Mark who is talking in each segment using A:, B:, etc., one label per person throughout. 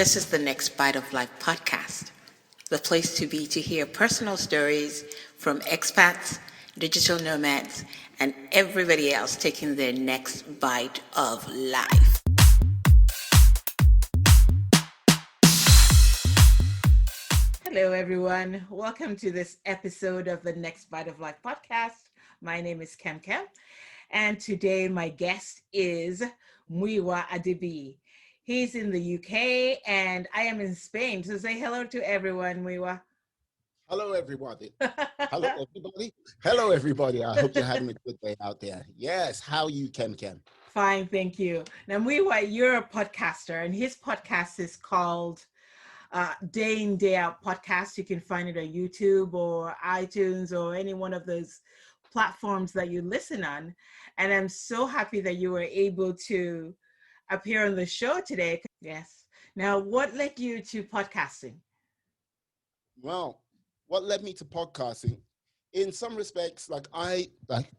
A: This is the Next Bite of Life podcast, the place to be to hear personal stories from expats, digital nomads, and everybody else taking their next bite of life. Hello, everyone. Welcome to this episode of the Next Bite of Life podcast. My name is Kem, and today my guest is Muyiwa Adebiyi. He's in the UK and I am in Spain. So say hello to everyone, Muyiwa.
B: Hello, everybody. Hello, everybody. Hello, everybody. I hope you're having a good day out there. Yes. How are you, Ken?
A: Fine, thank you. Now, Muyiwa, you're a podcaster, and his podcast is called Day In, Day Out podcast. You can find it on YouTube or iTunes or any one of those platforms that you listen on. And I'm so happy that you were able to appear on the show today. Yes. Now, what led you to podcasting?
B: Well, what led me to podcasting? In some respects, I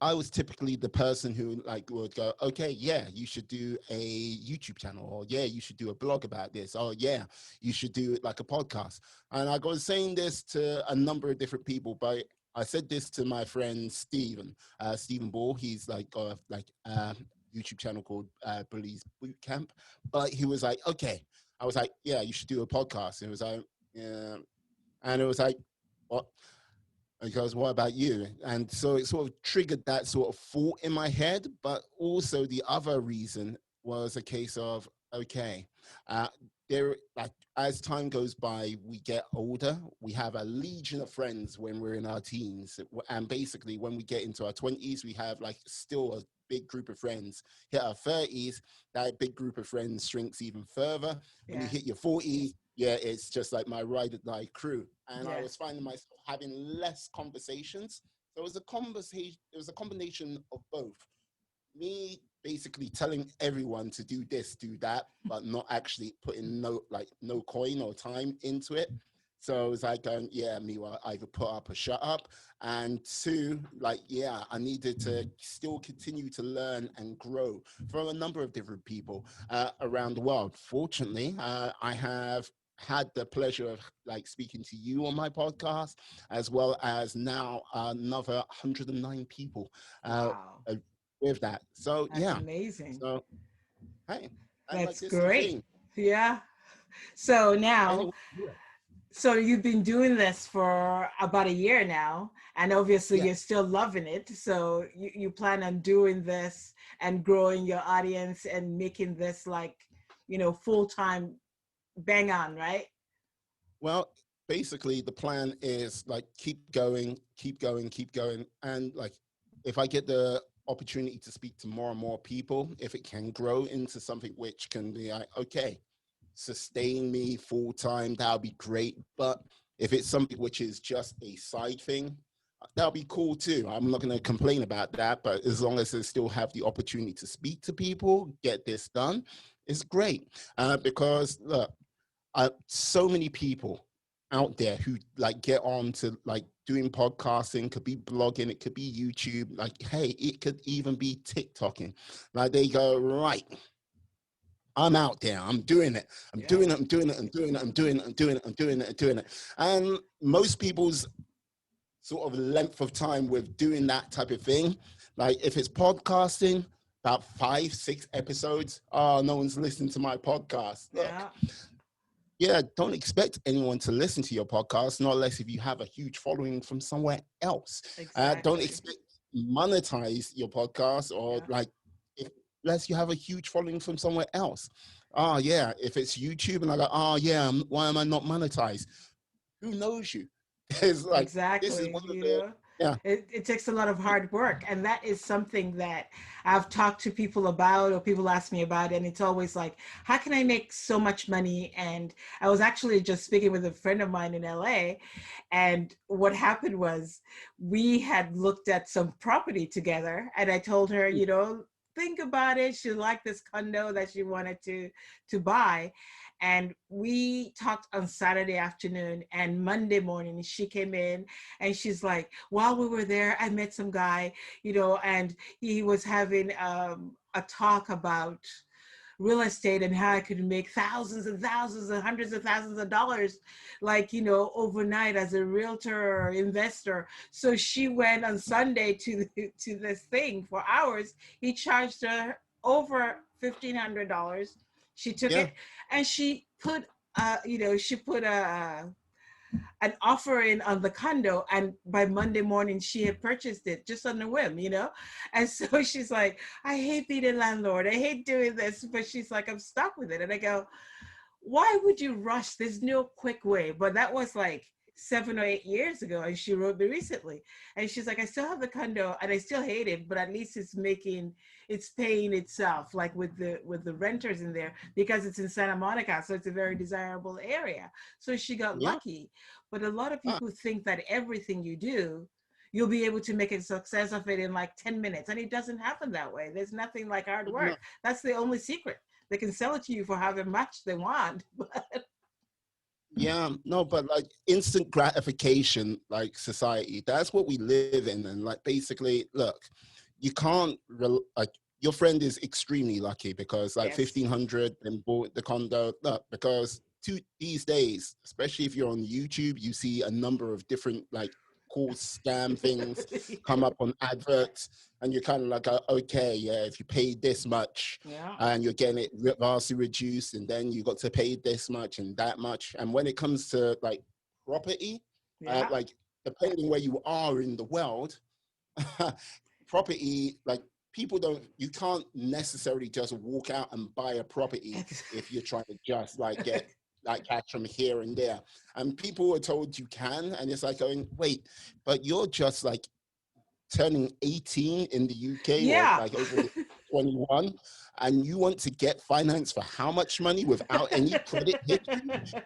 B: was typically the person who would go, okay, yeah, you should do a YouTube channel, or yeah, you should do a blog about this, or yeah, you should do like a podcast. And I was saying this to a number of different people, but I said this to my friend Stephen Ball. He's YouTube channel called Bullies Boot Camp. But he was like, okay. I was like, yeah, you should do a podcast. It was like, yeah. And it was like, what? And he goes, what about you? And so it sort of triggered that sort of thought in my head. But also the other reason was a case of, okay, as time goes by, we get older. We have a legion of friends when we're in our teens. And basically when we get into our 20s, we have still a big group of friends. Hit our 30s, that big group of friends shrinks even further. When you hit your 40s, yeah, it's just like my ride or die crew. And I was finding myself having less conversations. So it was a combination of both. Me basically telling everyone to do this, do that, but not actually putting no coin or time into it. So it was like, yeah, Miwa, either put up or shut up. And two, I needed to still continue to learn and grow from a number of different people around the world. Fortunately, I have had the pleasure of speaking to you on my podcast, as well as now another 109 people with that. So
A: That's amazing.
B: So hey,
A: that's great. Yeah. So now, so you've been doing this for about a year now, and obviously you're still loving it. So you plan on doing this and growing your audience and making this full-time bang on, right?
B: Well, basically the plan is keep going. And if I get the opportunity to speak to more and more people, if it can grow into something which can be okay, sustain me full time, that'll be great. But if it's something which is just a side thing, that'll be cool too. I'm not going to complain about that, but as long as I still have the opportunity to speak to people, get this done, it's great. Because look, so many people out there who get on to doing podcasting, could be blogging, it could be YouTube, hey, it could even be TikToking. They go, right, I'm out there, I'm doing it. I'm doing it. And most people's sort of length of time with doing that type of thing, if it's podcasting, about 5-6 episodes, no one's listening to my podcast. Look, don't expect anyone to listen to your podcast, not unless if you have a huge following from somewhere else.
A: Exactly.
B: Don't expect to monetize your podcast or unless you have a huge following from somewhere else. If it's YouTube and I go, why am I not monetized? Who knows you? It's
A: exactly.
B: This is one of
A: the it takes a lot of hard work, and that is something that I've talked to people about, or people ask me about, and it's always like, how can I make so much money? And I was actually just speaking with a friend of mine in LA, and what happened was we had looked at some property together, and I told her, think about it. She liked this condo that she wanted to buy. And we talked on Saturday afternoon, and Monday morning she came in and she's like, while we were there, I met some guy, and he was having a talk about real estate and how I could make thousands and thousands and hundreds of thousands of dollars, like, overnight as a realtor or investor. So she went on Sunday to this thing for hours. He charged her over $1,500. She took
B: Yeah.
A: it and she put, she put an offer in on the condo, and by Monday morning she had purchased it just on a whim. And so she's like, I hate being a landlord, I hate doing this, but she's like, I'm stuck with it. And I go, why would you rush? There's no quick way. But that was like 7 or 8 years ago, and she wrote me recently, and she's like, I still have the condo and I still hate it, but at least it's paying itself, like with the renters in there, because it's in Santa Monica, so it's a very desirable area. So she got
B: Yeah.
A: lucky. But a lot of
B: Ah,
A: people think that everything you do, you'll be able to make a success of it in like 10 minutes, and it doesn't happen that way. There's nothing like hard
B: no.
A: work. That's the only secret. They can sell it to you for however much they want.
B: Yeah, no, but like instant gratification, like society, that's what we live in. And like basically, look, you can't like your friend is extremely lucky because like
A: Yes.
B: 1,500 and bought the condo. Look, because these days, especially if you're on YouTube, you see a number of different like cool scam things come up on adverts, and you're kind of like, okay, yeah, if you pay this much
A: Yeah.
B: and you're getting it vastly reduced, and then you got to pay this much and that much. And when it comes to like property,
A: Yeah.
B: like depending where you are in the world, property, like people don't, you can't necessarily just walk out and buy a property if you're trying to just like get like cash from here and there. And people are told you can, and it's like going, wait, but you're just like turning 18 in the UK, or
A: Yeah.
B: like over 21, and you want to get finance for how much money without any credit history?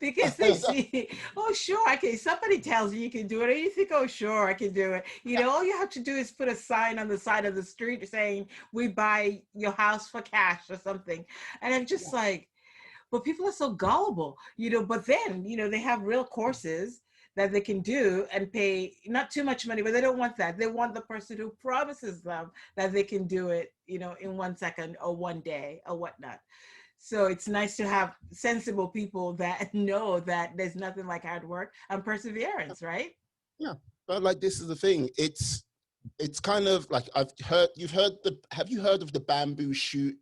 A: Because they see, oh, sure, I can. Somebody tells you can do it, and you think, oh, sure, I can do it. All you have to do is put a sign on the side of the street saying, we buy your house for cash or something. And I'm just like, but people are so gullible. But then, they have real courses that they can do and pay not too much money, but they don't want that. They want the person who promises them that they can do it, in 1 second or one day or whatnot. So it's nice to have sensible people that know that there's nothing like hard work and perseverance, right?
B: Yeah, but like this is the thing. It's kind of like have you heard of the bamboo shoot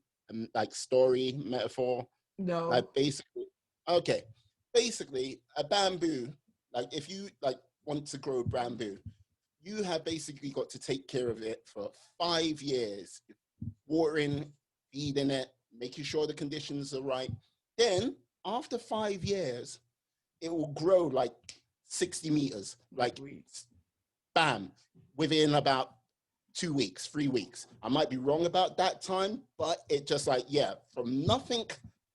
B: like story metaphor? Like
A: No.
B: basically, okay, basically a bamboo. Like if you like want to grow bamboo, you have basically got to take care of it for 5 years, watering, feeding it, making sure the conditions are right. Then after 5 years, it will grow like 60 meters, like
A: Sweet.
B: bam, within about 2 weeks, 3 weeks. I might be wrong about that time, but it just like, yeah, from nothing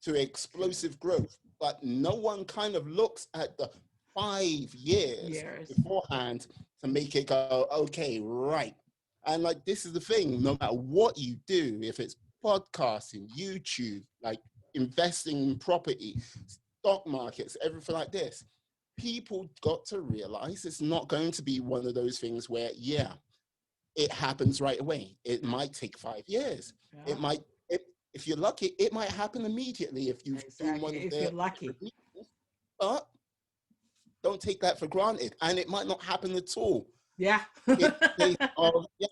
B: to explosive growth. But no one kind of looks at the 5 years
A: Years.
B: beforehand to make it go, okay, right. And like, this is the thing, no matter what you do, if it's podcasting, YouTube, like investing in property, stock markets, everything like this, people got to realize it's not going to be one of those things where, yeah, it happens right away. It might take 5 years.
A: Yeah.
B: It might, if you're lucky, it might happen immediately if you've doing
A: Exactly.
B: one of
A: If you're
B: the
A: lucky.
B: techniques, but don't take that for granted. And it might not happen at all.
A: Yeah.
B: It's a case of, yeah,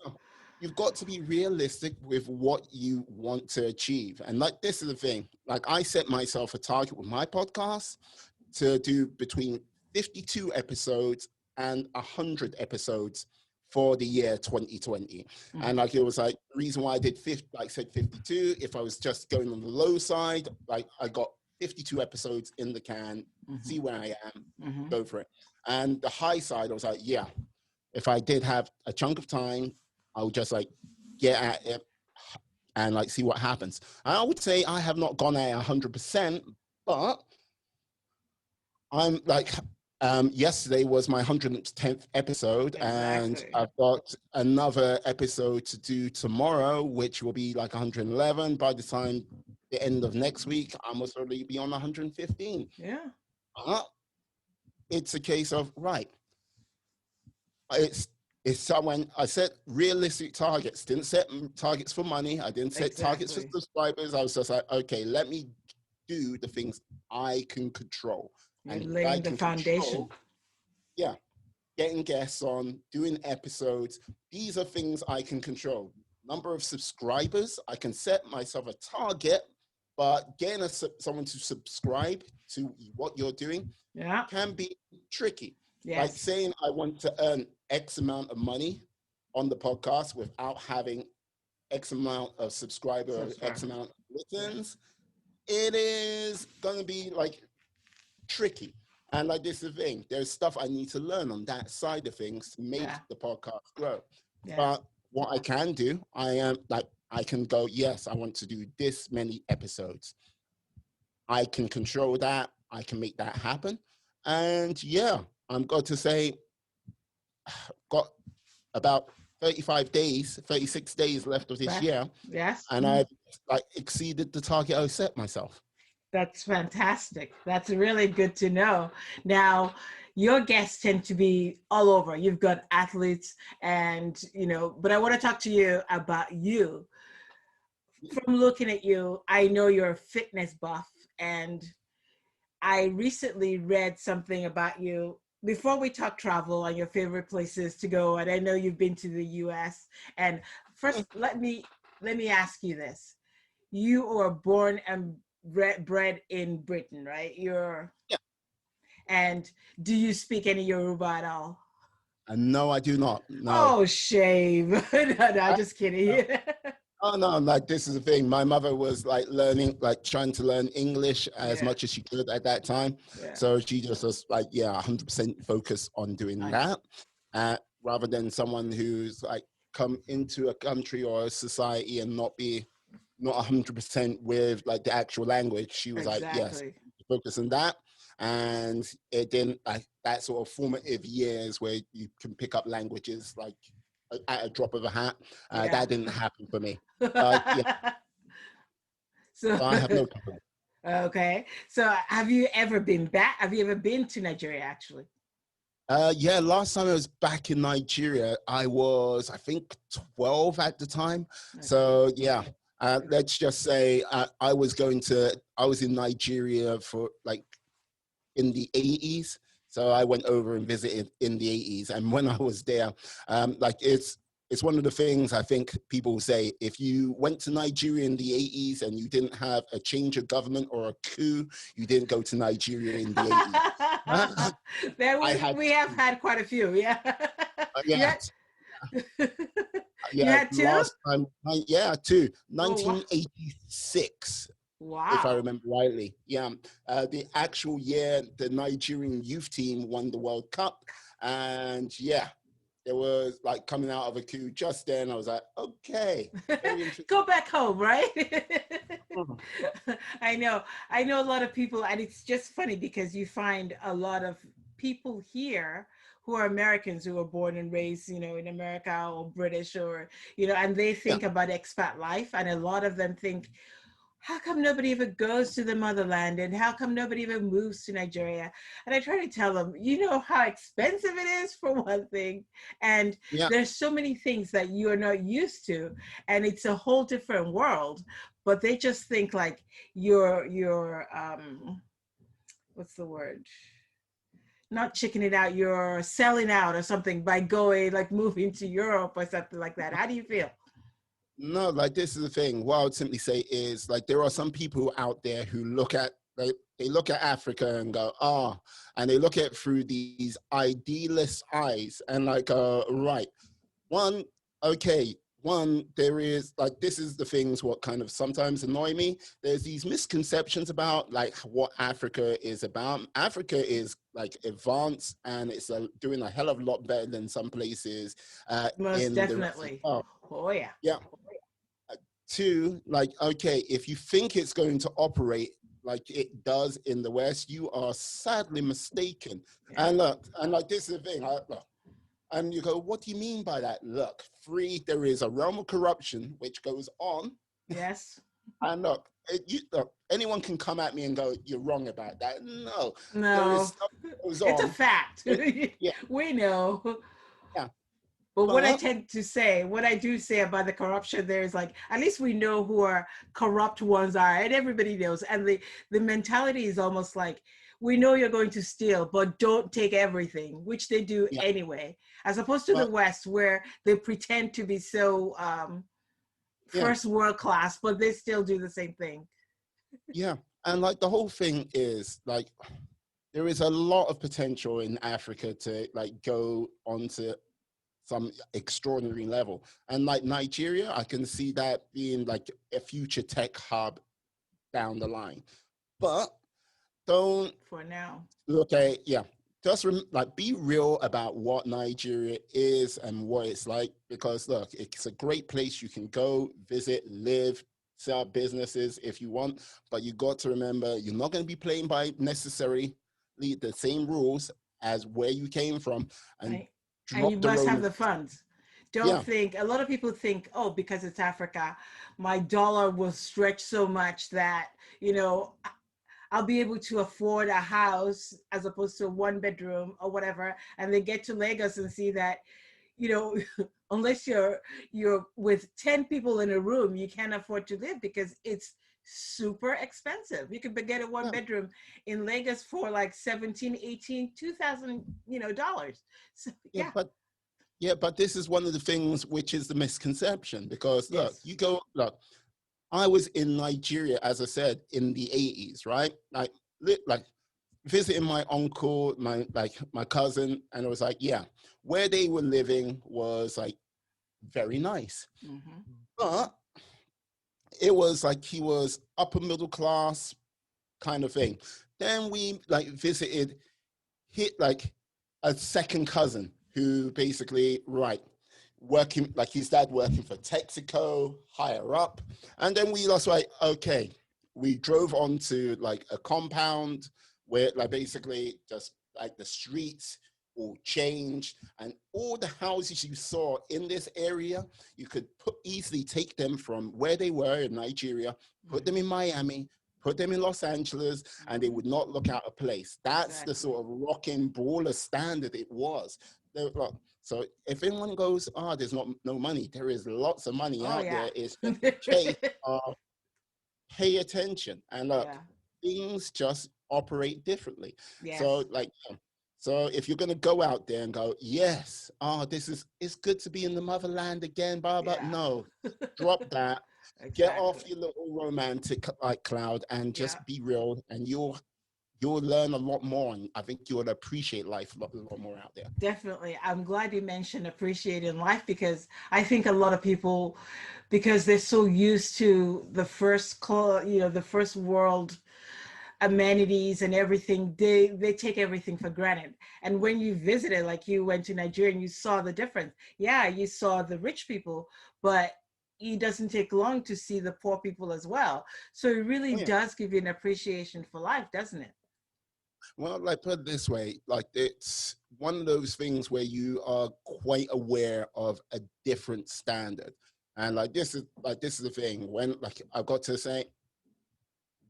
B: you've got to be realistic with what you want to achieve. And like, this is the thing, like I set myself a target with my podcast to do between 52 episodes and 100 episodes for the year 2020. And like, it was like, the reason why I did 50, like said 52, if I was just going on the low side, like I got 52 episodes in the can, see where I am, go for it. And the high side, I was like, yeah, if I did have a chunk of time, I would just like get at it and like see what happens. And I would say I have not gone at 100%, but I'm like, yesterday was my 110th episode, and
A: Exactly.
B: I've got another episode to do tomorrow, which will be like 111. By the time the end of next week, I must already be on 115.
A: Yeah.
B: It's a case of, right, it's It's someone I set realistic targets, didn't set targets for money. I didn't set targets for
A: Exactly.
B: subscribers. I was just like, okay, let me do the things I can control.
A: You're
B: And what I
A: laying the
B: can
A: foundation.
B: control, yeah, getting guests on, doing episodes. These are things I can control. Number of subscribers, I can set myself a target, but getting someone to subscribe to what you're doing
A: Yeah.
B: can be tricky. Like
A: Yes.
B: saying I want to earn X amount of money on the podcast without having X amount of subscribers, X
A: Subscribers.
B: amount of
A: Yeah.
B: listens, it is going to be like tricky. And like this is the thing, there's stuff I need to learn on that side of things to make
A: Yeah.
B: the podcast grow.
A: Yeah.
B: But what I can do, I am like, I can go, yes, I want to do this many episodes. I can control that. I can make that happen. And yeah, I'm going to say, got about 35 days, 36 days left of this
A: Left.
B: year.
A: Yes.
B: And I've like exceeded the target I set myself.
A: That's fantastic. That's really good to know. Now, your guests tend to be all over. You've got athletes and, but I want to talk to you about you. From looking at you, I know you're a fitness buff, and I recently read something about you. Before we talk travel and your favorite places to go, and I know you've been to the US. And first, let me ask you this. You were born and bred in Britain, right?
B: Yeah.
A: And do you speak any Yoruba at all?
B: And no, I do not. No.
A: Oh, shame. No, just kidding.
B: Oh no, like this is the thing. My mother was like learning, like trying to learn English as
A: Yeah,
B: much as she could at that time.
A: yeah.
B: So she just was like, yeah, 100% focused on doing
A: Nice.
B: that, rather than someone who's like come into a country or a society and not 100% with like the actual language. She was like, yes,
A: Exactly.
B: focus on that. And it didn't like that sort of formative years where you can pick up languages like at a drop of a hat.
A: Yeah.
B: That didn't happen for me. But yeah,
A: So,
B: so I have no problem.
A: okay. So, have you ever been back? Have you ever been to Nigeria actually?
B: Yeah, last time I was back in Nigeria, I was, I think, 12 at the time.
A: Okay.
B: So yeah, let's just say I was in Nigeria for like in the 80s. So I went over and visited in the 80s. And when I was there, like it's one of the things I think people say, if you went to Nigeria in the 80s and you didn't have a change of government or a coup, you didn't go to Nigeria in the 80s. I had
A: We have had quite a few. Yeah. You
B: yeah,
A: had you
B: yeah,
A: had two?
B: last time, yeah, too,
A: Oh wow.
B: 1986, if I
A: Wow.
B: remember rightly. Yeah, the actual year the Nigerian youth team won the World Cup, and yeah, it was like coming out of a coup just then. I was like, okay, very interesting.
A: Go back home, right?
B: Mhm.
A: I know. I know a lot of people, and it's just funny because you find a lot of people here who are Americans who were born and raised, in America or British or, and they
B: Yeah,
A: think about expat life, and a lot of them think, how come nobody even goes to the motherland, and how come nobody even moves to Nigeria? And I try to tell them, you know how expensive it is for one thing, and
B: yeah.
A: there's so many things that you are not used to, and it's a whole different world. But they just think like you're what's the word? Not chicking it out, you're selling out or something by going like moving to Europe or something like that. How do you feel?
B: No, like this is the thing. What I would simply say is like there are some people out there who look at they look at Africa and go, ah, and they look at it through these idealist eyes and like, right. One, okay, one, there is like this is the things what kind of sometimes annoy me. There's these misconceptions about like what Africa is about. Africa is like advanced and it's doing a hell of a lot better than some places
A: Most
B: in the rest of the
A: definitely.
B: world.
A: Oh yeah.
B: Yeah. Two, like, okay, if you think it's going to operate like it does in the West, you are sadly mistaken.
A: Yeah.
B: And look, and like this is the thing, look, and you go, what do you mean by that? Look, there is a realm of corruption which goes on.
A: Yes.
B: And look, look, anyone can come at me and go, you're wrong about that. No, there is
A: No,
B: stuff that goes
A: it's a
B: on.
A: fact.
B: Yeah,
A: We know.
B: yeah.
A: But what I
B: But
A: tend to say, what I do say about the corruption there is like, at least we know who our corrupt ones are, and everybody knows. And the mentality is almost like, we know you're going to steal, but don't take everything, which they do
B: yeah,
A: anyway. As opposed to the
B: but
A: West, where they pretend to be so
B: yeah,
A: first world class, but they still do the same thing.
B: yeah. And like the whole thing is like there is a lot of potential in Africa to like go onto some extraordinary level. And like Nigeria, I can see that being like a future tech hub down the line. But don't
A: For now.
B: look at, yeah, just like be real about what Nigeria is and what it's like, because look, it's a great place you can go visit, live, set up businesses if you want, but you got to remember you're not going to be playing by necessarily the same rules as where you came from, and
A: Right? And you
B: drop the
A: must have
B: Roman.
A: the funds. Don't
B: Yeah,
A: think, a lot of people think, oh, because it's Africa, my dollar will stretch so much that, you know, I'll be able to afford a house as opposed to a one bedroom or whatever. And they get to Lagos and see that, you know, unless you're with 10 people in a room, you can't afford to live because it's super expensive. You could get a one
B: yeah,
A: bedroom in Lagos for like 17, 18, 2,000, dollars. So
B: yeah,
A: yeah.
B: but this is one of the things which is the misconception, because look,
A: Yes.
B: you go, look, I was in Nigeria, as I said, in the 80s, right? Like visiting my uncle, my cousin, and it was like, yeah, where they were living was like very nice.
A: Mm-hmm.
B: But it was like he was upper middle class kind of thing. Then we like visited hit like a second cousin who basically, right, working like his dad working for Texaco higher up. And then we lost, like, okay, we drove onto like a compound where like basically just like the streets all changed, and all the houses you saw in this area, you could easily take them from where they were in Nigeria, put them
A: Mm-hmm.
B: in Miami, put them in Los Angeles, and they
A: Mm-hmm.
B: would not look out of place. That's the
A: Exactly.
B: sort of rocking brawler standard it was. So if anyone goes, oh, there's not no money, there is lots of money
A: Oh
B: out
A: yeah.
B: there. It's just a case of pay attention. And look,
A: Yeah.
B: things just operate differently. So
A: Yes.
B: like, so if you're gonna go out there and go, yes, oh, it's good to be in the motherland again, blah blah.
A: Yeah.
B: No, drop that. Get off
A: Exactly.
B: your little romantic like cloud and
A: Yeah.
B: just be real, and you'll learn a lot more, and I think you'll appreciate life a lot more out there.
A: Definitely. I'm glad you mentioned appreciating life because I think a lot of people, because they're so used to the the first world amenities and everything, they take everything for granted. And when you visited, like you went to Nigeria and you saw the difference, yeah, you saw the rich people, but it doesn't take long to see the poor people as well. So it really
B: Oh yeah.
A: does give you an appreciation for life, doesn't it?
B: Well, like put it this way, like it's one of those things where you are quite aware of a different standard. And like this is the thing. When like I got to say,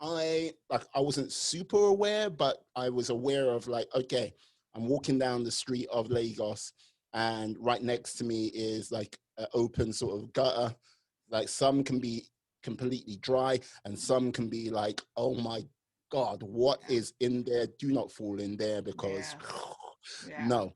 B: I wasn't super aware, but I was aware of like, okay, I'm walking down the street of Lagos, and right next to me is like an open sort of gutter. Like some can be completely dry, and some can be like, oh my God, what is in there? Do not fall in there, because
A: Yeah. Yeah.
B: no.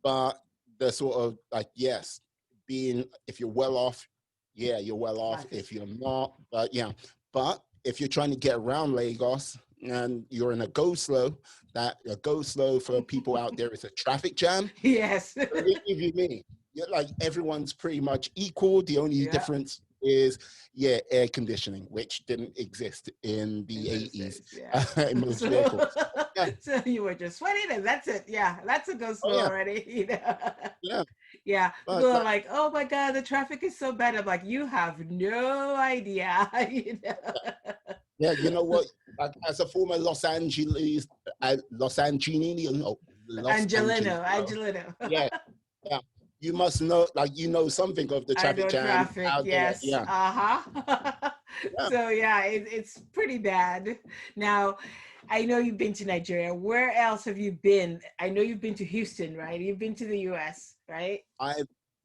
B: But the sort of like, yes, being, if you're well off, yeah, you're well off.
A: Life is
B: If you're not, but yeah. But if you're trying to get around Lagos and you're in a go slow, that a go slow for people out there is a traffic jam.
A: yes.
B: Believe you me, like everyone's pretty much equal. The only
A: yeah.
B: difference is, yeah, air conditioning, which didn't exist in
A: In
B: the
A: those
B: 80s
A: days, yeah.
B: in most
A: So,
B: vehicles. Yeah.
A: so you were just sweating and that's it. Yeah, that's a go
B: Oh
A: slow
B: yeah.
A: already.
B: Yeah.
A: Yeah, people
B: But
A: are
B: like,
A: like, "Oh my God, the traffic is so bad." I'm like, "You have no idea."
B: yeah, you know what? Like, as a former Los Angeles, no, Los Angeles,
A: Angelino.
B: yeah, yeah, you must know, like, you know something of the
A: I
B: traffic
A: know
B: jam
A: traffic,
B: out there.
A: yes.
B: Yeah,
A: Uh-huh.
B: yeah.
A: So yeah, it's pretty bad. Now, I know you've been to Nigeria. Where else have you been? I know you've been to Houston, right? You've been to the US, right?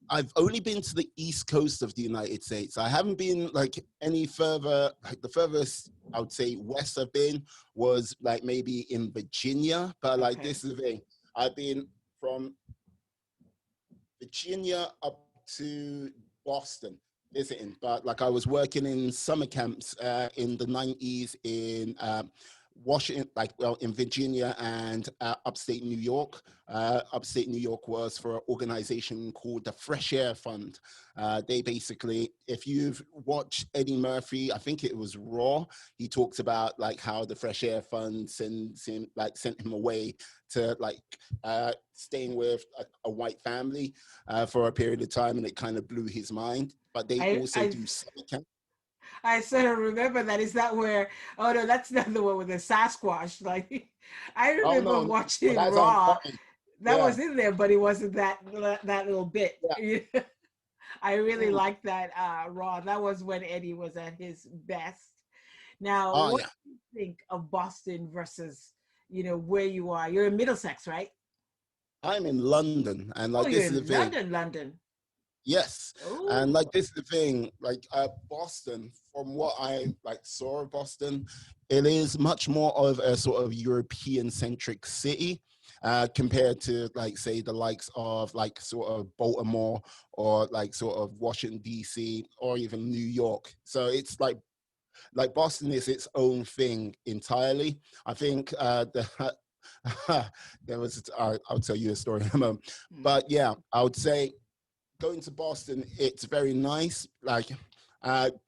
B: I've only been to the East Coast of the United States. I haven't been like any further. Like the furthest I would say west I've been was like maybe in Virginia. But like
A: Okay.
B: this is the thing. I've been from Virginia up to Boston visiting. But like I was working in summer camps in the 90s in Washington, like well, in Virginia and upstate New York. Upstate New York was for an organization called the Fresh Air Fund. They basically, if you've watched Eddie Murphy, I think it was Raw, he talks about like how the Fresh Air Fund sent him away to like staying with a white family for a period of time, and it kind of blew his mind. But they
A: I
B: also
A: I
B: do summer camp.
A: I sort of remember that. Is that where? Oh no, that's not the one with the Sasquatch. Like, I
B: Oh
A: remember
B: no, no, well,
A: watching
B: that's
A: Raw.
B: unfunny.
A: That
B: Yeah,
A: was in there, but it wasn't that little bit.
B: yeah.
A: I really
B: Mm.
A: liked that Raw. That was when Eddie was at his best. Now,
B: Oh
A: what
B: yeah.
A: do you think of Boston versus, where you are? You're in Middlesex, right?
B: I'm in London, and
A: Oh,
B: like
A: you're
B: this is the
A: in
B: thing.
A: London, London.
B: Yes, and
A: Oh,
B: like this is the thing. Like Boston, from what I like saw of Boston, it is much more of a sort of European-centric city. Compared to like say the likes of like sort of Baltimore or like sort of Washington DC or even New York. So it's like Boston is its own thing entirely. I think there was I'll tell you a story in a moment,
A: mm,
B: but yeah, I would say going to Boston, it's very nice, like,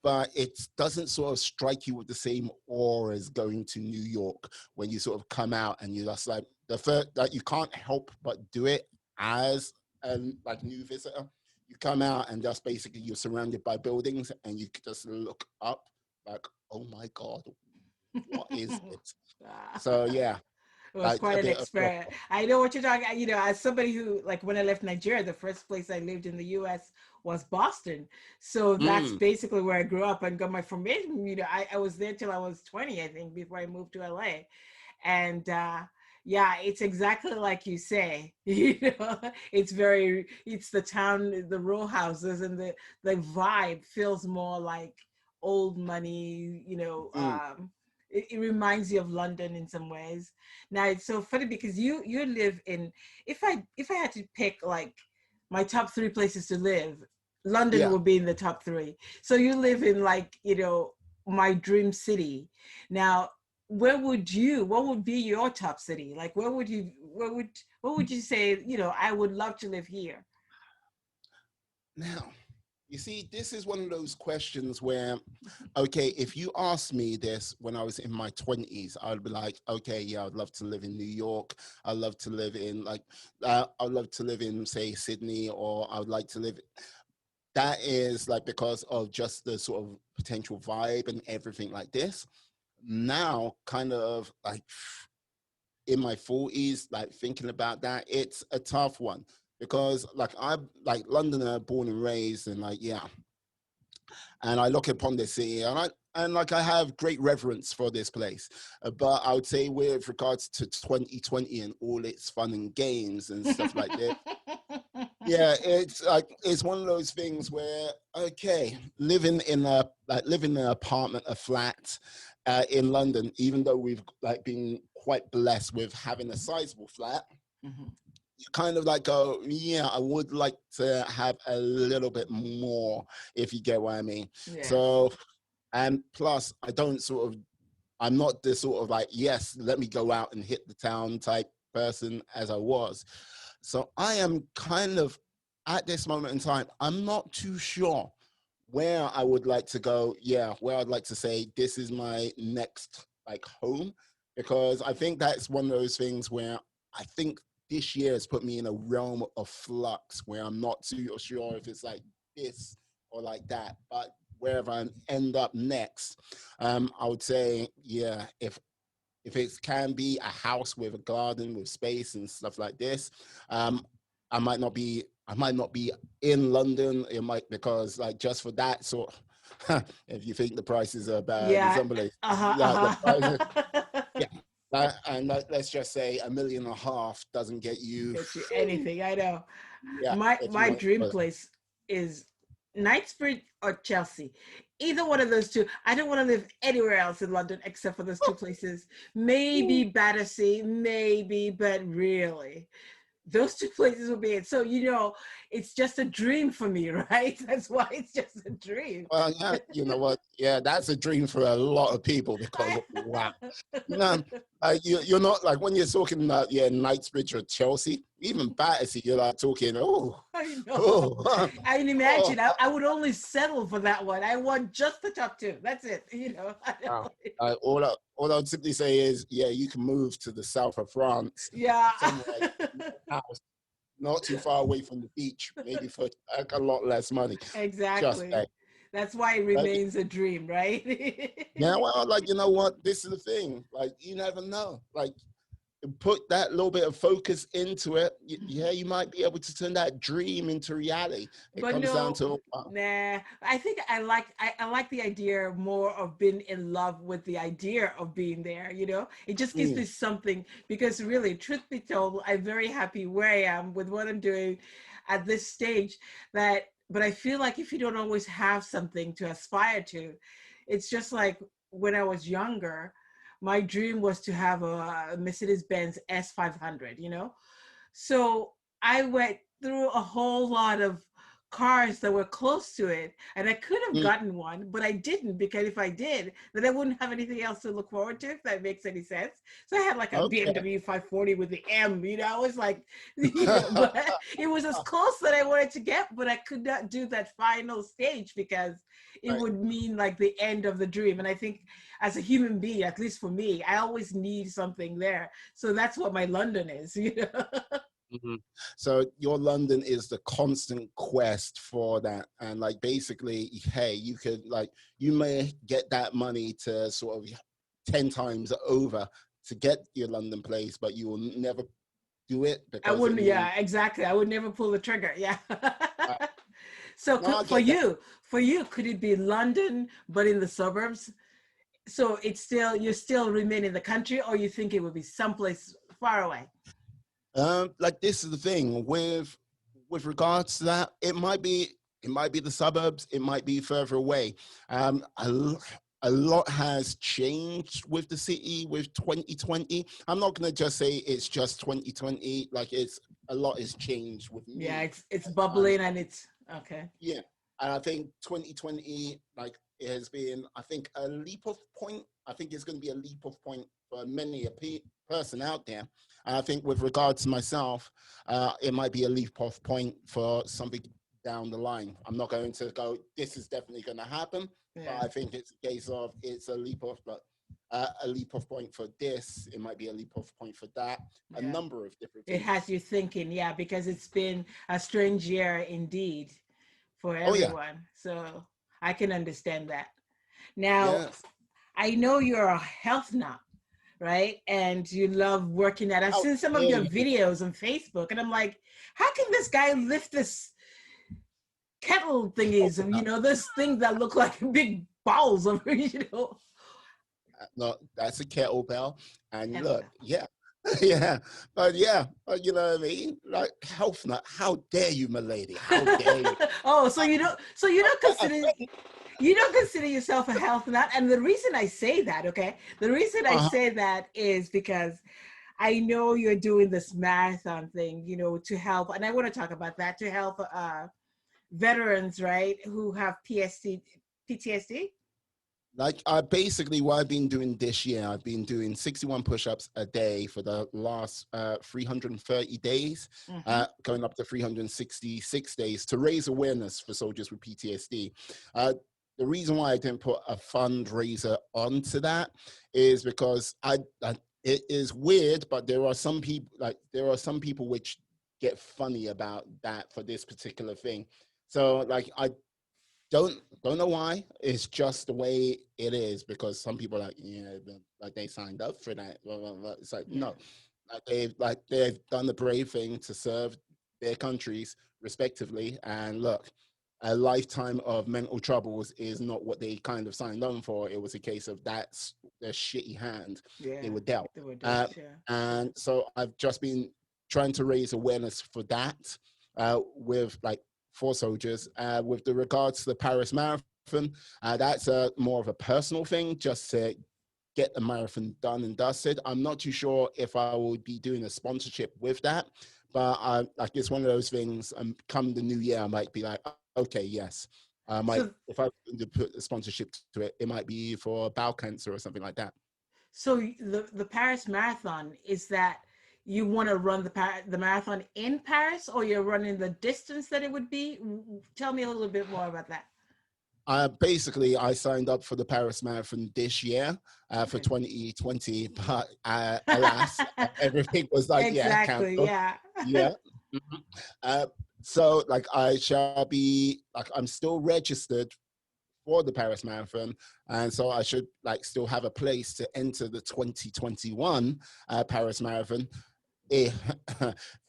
B: but it doesn't sort of strike you with the same awe as going to New York when you sort of come out and you're just like the first, like you can't help but do it as a like new visitor. You come out and just basically you're surrounded by buildings and you just look up like, oh my God, what is
A: mm.
B: it? So yeah,
A: It was
B: like
A: quite
B: a
A: an
B: bit of
A: experience. I know what you're talking. As somebody who, like, when I left Nigeria, the first place I lived in the U.S. was Boston. So that's
B: mm,
A: basically where I grew up and got my formation. I was there till I was 20, I think, before I moved to LA. And yeah, it's exactly like you say. It's the town, the row houses, and the vibe feels more like old money.
B: mm,
A: It reminds you of London in some ways. Now it's so funny because you live in. If I had to pick like my top three places to live, London
B: yeah.
A: would be in the top three. So you live in like my dream city. Now, what would be your top city? Like what would you say, I would love to live here?
B: Now, you see, this is one of those questions where, okay, if you asked me this when I was in my 20s, I'd be like, okay, yeah, I'd love to live in New York. I'd love to live in I'd love to live in, say, Sydney, or I would like to live. That is like because of just the sort of potential vibe and everything like this. Now, kind of like in my 40s, like thinking about that, it's a tough one because like I'm like Londoner, born and raised, and like, yeah, and I look upon this city and like I have great reverence for this place. But I would say with regards to 2020 and all its fun and games and stuff like that, yeah, it's like it's one of those things where okay, living in an apartment, a flat in London, even though we've like been quite blessed with having a sizable flat,
A: Mhm.
B: you kind of like go, yeah, I would like to have a little bit more, if you get what I mean.
A: Yeah.
B: So, and plus, I'm not this sort of like, yes, let me go out and hit the town type person as I was. So I am kind of at this moment in time, I'm not too sure where I would like to go. Yeah, where I'd like to say this is my next like home, because I think that's one of those things where I think this year has put me in a realm of flux where I'm not too sure if it's like this or like that. But wherever I end up next, I would say, yeah, if it can be a house with a garden with space and stuff like this, um, I might not be in London. It might because like just for that sort. If you think the prices are bad,
A: Yeah.
B: somebody
A: Uh-huh.
B: like the prices,
A: Uh-huh.
B: yeah. And let's just say $1.5 million doesn't get you.
A: Get you anything. I know.
B: Yeah, if you
A: My
B: want to
A: dream
B: go there.
A: place is Knightsbridge or Chelsea. Either one of those two. I don't want to live anywhere else in London except for those two places. Maybe Battersea, maybe, but really, those two places would be it. So, it's just a dream for me, right? That's why it's just a dream.
B: Well, yeah, you know what? Yeah, that's a dream for a lot of people because
A: I,
B: wow, you know, you're not like when you're talking about Knightsbridge or Chelsea, even Battersea, you're like talking, oh,
A: I know.
B: oh,
A: I can
B: oh.
A: imagine. I would only settle for that one. I want just the top two. That's it. I
B: Wow.
A: know.
B: All I would simply say is, yeah, you can move to the south of France,
A: Yeah.
B: somewhere, house, not too far away from the beach, maybe for like, a lot less money. Just
A: Exactly.
B: say.
A: That's why it
B: But
A: remains a dream, right?
B: yeah, well, like you know what? This is the thing. Like you never know. Like put that little bit of focus into it. Yeah, you might be able to turn that dream into reality. It
A: But
B: comes down
A: no,
B: to
A: nah. I think I like the idea more of being in love with the idea of being there. It just gives
B: mm,
A: me something because really, truth be told, I'm very happy where I am with what I'm doing at this stage. But I feel like if you don't always have something to aspire to, it's just like when I was younger, my dream was to have a Mercedes Benz S500. So I went through a whole lot of cars that were close to it, and I could have
B: mm.
A: gotten one, but I didn't because if I did, then I wouldn't have anything else to look forward to, if that makes any sense. So I had like a
B: Okay.
A: BMW 540 with the M, I was like, but it was as close that I wanted to get, but I could not do that final stage because it
B: Right.
A: would mean like the end of the dream. And I think as a human being, at least for me, I always need something there. So that's what my London is.
B: Mhm. So your London is the constant quest for that, and like basically, hey, you could like you may get that money to sort of 10 times over to get your London place, but you will never do it
A: I
B: because it
A: wouldn't,
B: means
A: yeah, exactly. I would never pull the trigger. Yeah.
B: uh,
A: So
B: no, I
A: for
B: get that.
A: you, could it be London, but in the suburbs? So you still remain in the country, or you think it would be someplace far away?
B: Like this is the thing with regards to that, it might be the suburbs, it might be further away. Um, a, l- a lot has changed with the city with 2020. I'm not gonna just say it's just 2020. Like it's a lot has changed with
A: Yeah,
B: me
A: it's
B: as time.
A: bubbling and it's okay.
B: Yeah, and I think 2020, like, it has been, I think, a leap of point. I think it's going to be a leap of point for many a person out there. And I think with regards to myself, it might be a leap of point for something down the line. I'm not going to go, this is definitely going to happen, but
A: Yeah,
B: I think it's a case of it's a leap of point for this. It might be a leap of point for that. A
A: yeah.
B: number of different
A: It has
B: things.
A: you thinking, yeah, because it's been a strange year indeed for
B: Oh yeah,
A: everyone. So I can understand that. Now,
B: yes.
A: I know you're a health nut, right? And you love working out. I've
B: How
A: seen some of
B: dare
A: your
B: you?
A: videos on Facebook, and I'm like, how can this guy lift this kettle thingies? This thing that look like big balls of,
B: No, that's a kettlebell. And look,
A: kettlebell.
B: yeah, but you know what I mean? Like health nut. How dare you, my lady? How dare you?
A: Oh, so you don't
B: I
A: consider yourself a health nut. And the reason I say that, okay, the reason I
B: uh-huh.
A: say that is because I know you're doing this marathon thing, to help, and I want to talk about that, to help veterans, right, who have PTSD.
B: Like I basically what I've been doing this year, I've been doing 61 push-ups a day for the last 330 days,
A: Mm-hmm.
B: going up to 366 days to raise awareness for soldiers with PTSD. Uh, the reason why I didn't put a fundraiser onto that is because it is weird, but there are some people which get funny about that for this particular thing. So like I don't know why. It's just the way it is because some people are like, yeah, like they signed up for that. Blah, blah, blah. It's like
A: Yeah.
B: no, like they've done the brave thing to serve their countries respectively. And look, a lifetime of mental troubles is not what they kind of signed on for. It was a case of that's the shitty hand they
A: Yeah.
B: were dealt.
A: They were
B: Uh,
A: dealt. Yeah.
B: and so I've just been trying to raise awareness for that. with like 4 soldiers. With the regards to the Paris Marathon, that's more of a personal thing, just to get the marathon done and dusted. I'm not too sure if I would be doing a sponsorship with that, but like it's one of those things. Come the new year, I might be like, okay, yes. I might,
A: So
B: if I was going to put a sponsorship to it, it might be for bowel cancer or something like that.
A: so the Paris Marathon, is that you want to run the marathon in Paris, or you're running the distance that it would be? Tell me a little bit more about that.
B: Basically, I signed up for the Paris Marathon this year for
A: Okay.
B: 2020, but alas, everything was like, yeah,
A: Exactly.
B: cancelled.
A: Yeah.
B: Yeah. Mhm. Uh, so, like, I shall be, like, I'm still registered for the Paris Marathon, and so I should, like, still have a place to enter the 2021 Paris Marathon. If,